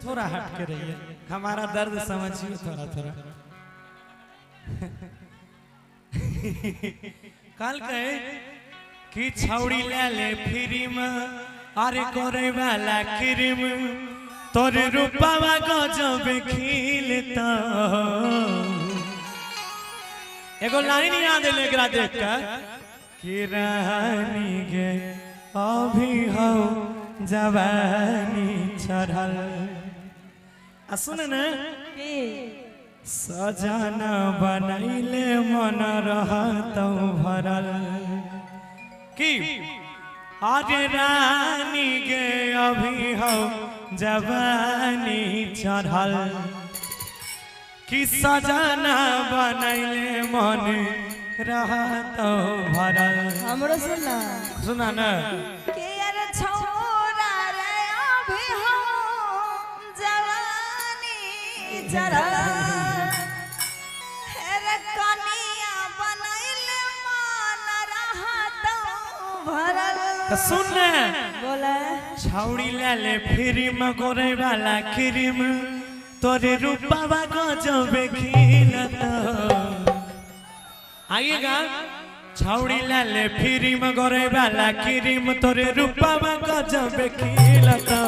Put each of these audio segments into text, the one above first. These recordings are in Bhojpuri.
थोड़ा हट के रहिए, हमारा दर्द समझिए थोड़ा थोड़ा। कल कहे कि छौड़ी ले ले फ्री में, अरे करे वाला क्रीम तोरे रूपावा गजब खिलता। एगो लाइन याद है एकरा देख कर कि रानी गे अभी हो जवानी चढ़ल। सुन न सजना बनैले मन रहत भरल कि अरे रानी गे अभी हो जवानी चढ़ल कि सजना बनैले मन रहत भरल। हमरो सुना सुना न के यार छोरा रे अभी हो जवानी चढ़ल रे कनिया बनैले मन रहत भरल। सुन बोले छौड़ी ले ले फ्री में गोरे वाला क्रीम तोरे रूपावा गजब खिलता। आइएगा छौड़ी ले ले फ्री में गोरे वाला क्रीम तोरे रूपावा गजब खिलता।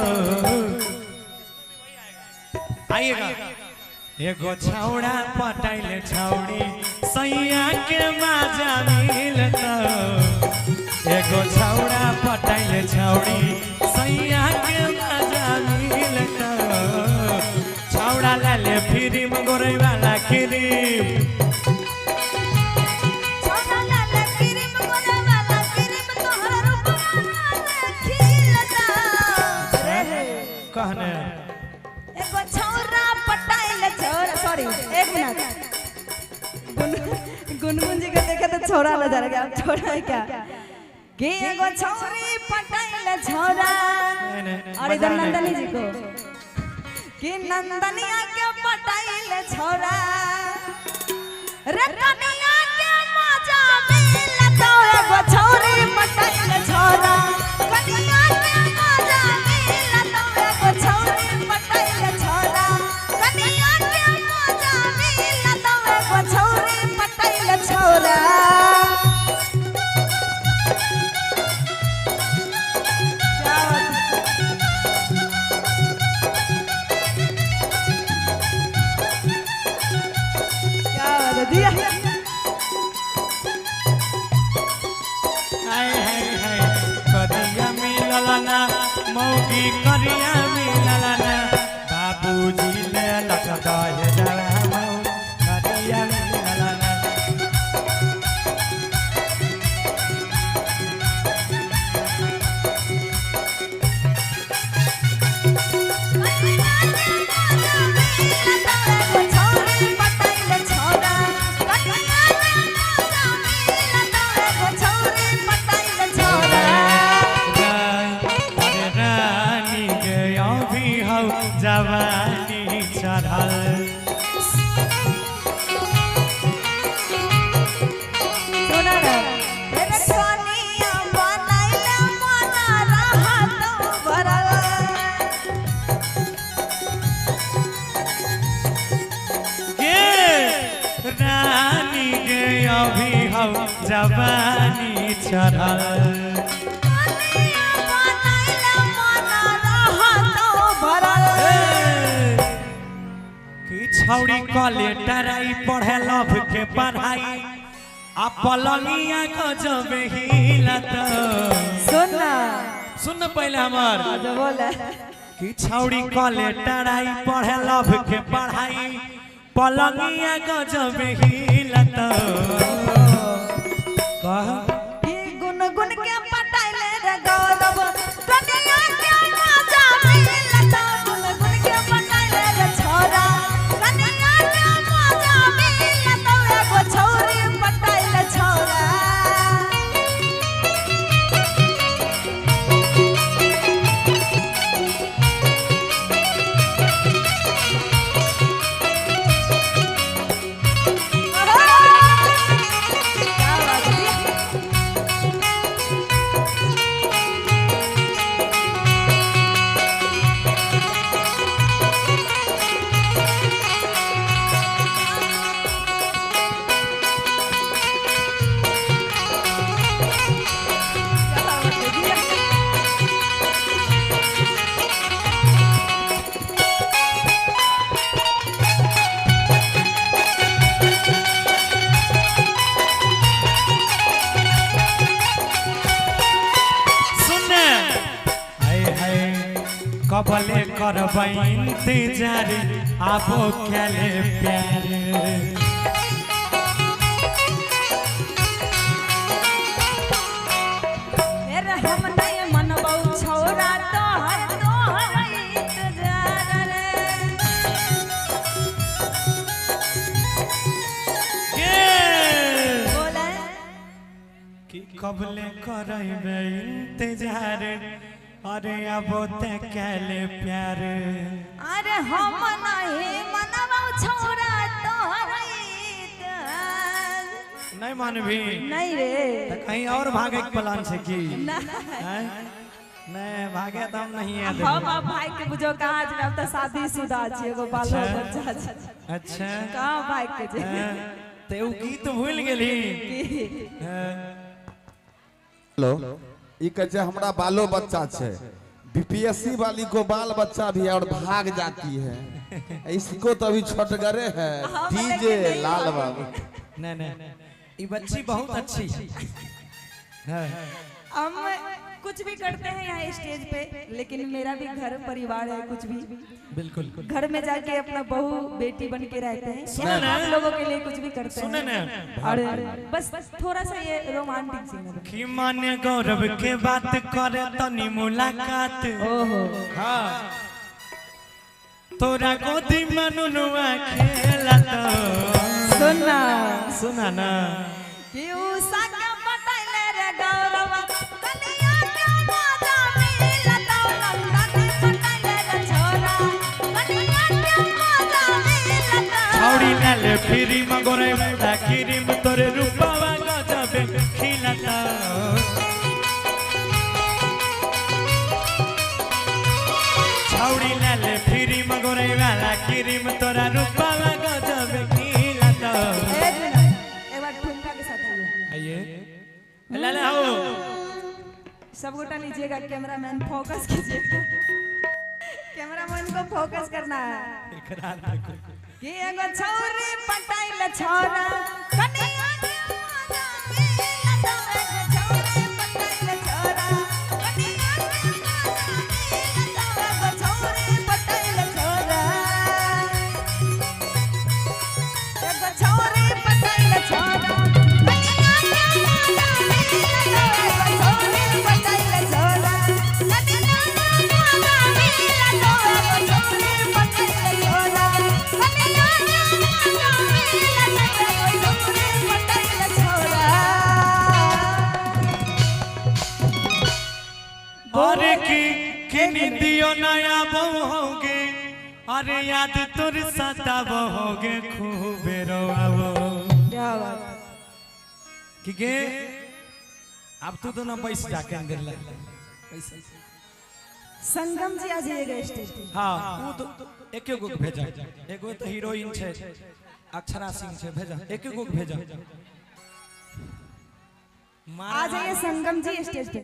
आइएगा एगो छौड़ा पटाइले छौड़ी सैया के मजा मिलता। एगो छौड़ा पटाइले छौड़ी सैया के मजा मिलता। छौड़ा ले ले फ्री में गोरे वाला क्रीम कहने एगो छौरा पटाइले छौरा सॉरी एक मिनट गुनगुन जी के देखे तो छोरा ले जा रहा है छोरा है क्या कि एगो छौरी पटाइले छौरा और इधर नंदनी जी को कि नंदनिया के पटाइले छौरा रे कनिया के मजा मिलता। एगो छौरी पटाइले छौरा कनिया के मजा मिलता। एगो छौरी पटाइले छौरा कनिया के मजा मिलता। एगो छौरी पटाइले छौरा दिया करिया मिलल ना मौगी करिया मिलल ना बाबूजी ले लगता है जरा मौ करिया मिलल ना। जवानी चढ़ल सुना रे रे कनिया बनैले मन रहत भरल। के रानी गे अभी हो जवानी चढ़ल कनिया बनैले मन रहत भरल। छौड़ी कलेक्टराई पढ़े लभ के पढ़ाई आ पलंगिया गजब हिलता। सुनना सुन पहले हमार जो बोले कि छौड़ी कलेक्टराई पढ़े लभ के पढ़ाई पलंगिया गजब हिलता। कह कि गुनगुन के पटाइले रे गौरव कनिया के मजा मिलता। गुनगुन के पटाइले रे छोरा कनिया के मजा मिलता। एगो छौरी पटाइले छौरा क्या बात है करबै इंतजार आबो खेले प्यार अरे हम नहीं मनबौ छोरा तोहर इंतजार रे बोले कि कबले करबै इंतजार अरे आबो ते खेले प्यार अरे हम नहीं मनबौ छोरा तोहर इंतजार नहीं मानबी नहीं रे तो कहीं और भागे के प्लान से की नहीं नहीं भागे तो हम नहीं है हम अब भाई के बुझो कहाँ जे अब तो शादीशुदा छी एगो बालो बच्चा छी अच्छा कहाँ भाई के जे ते उ गीत भूल गेली हेलो ई कहे हमरा बालो बच्चा छे बीपीएससी वाली को बाल बच्चा भी है और भाग जाती है इसको तो अभी छोटगरे है डीजे लाल बाबू नहीं नहीं ये बच्ची बहुत अच्छी है हम कुछ भी करते हैं यहाँ स्टेज पे लेकिन मेरा भी घर परिवार है कुछ भी बिल्कुल घर में जाके अपना बहू बेटी बन के रहते हैं सुने यहाँ ना। आप लोगों के लिए कुछ भी करते सुने हैं ना और बस थोड़ा सा ये रोमांटिक सीन है कि मान्य गौरव के बात करे तनी मुलाकात ओहो हाँ तोरा गोदी मनुनुआ खेला तो सुनना सुना ना कि उषा के पटाइले रे गौरव कनिया के मजा मिलता नंदनी पटाइले रे छोरा कनिया के मजा मिलता छौड़ी लाले फिरी मगोरे वाला क्रीम तोरे रूपावा गजबे खिलता छौड़ी लाले फिरी मगोरे वाला क्रीम तोरा रूपावा गजबे खिलता एक बार ठुमका के साथ आइए आइए ले ले आओ सब गोटा लीजिएगा कैमरामैन फोकस कीजिएगा कैमरामैन को फोकस करना है इकरार देखो कि एगो छौरी पटाइले छोरा कनिया के मजा मिलता एगो छौरी पटाइले छोरा कनिया के मजा मिलता एगो छौरी पटाइले छोरा एगो छौरी पटाइले छोरा कनिया के मजा मिलता एगो छौरी पटाइले छोरा कनिया के मजा मिलता एगो छौरी पटाइले छोरा कनिया के मजा मिलता एगो छौरी पटाइले छोरा और की निदियो नया बहु होगे अरे याद तुर सता होगे खूब रोआवो क्या बात कि गे अब तू तो ना पैसा जाके अंदर ले पैसा संगम जी आ जाइएगा स्टेज पे हाँ तू तो एक गो के भेजा एगो तो हीरोइन छे अक्षरा सिंह छे भेजा एक गो के भेजा आ जाइए संगम जी स्टेज पे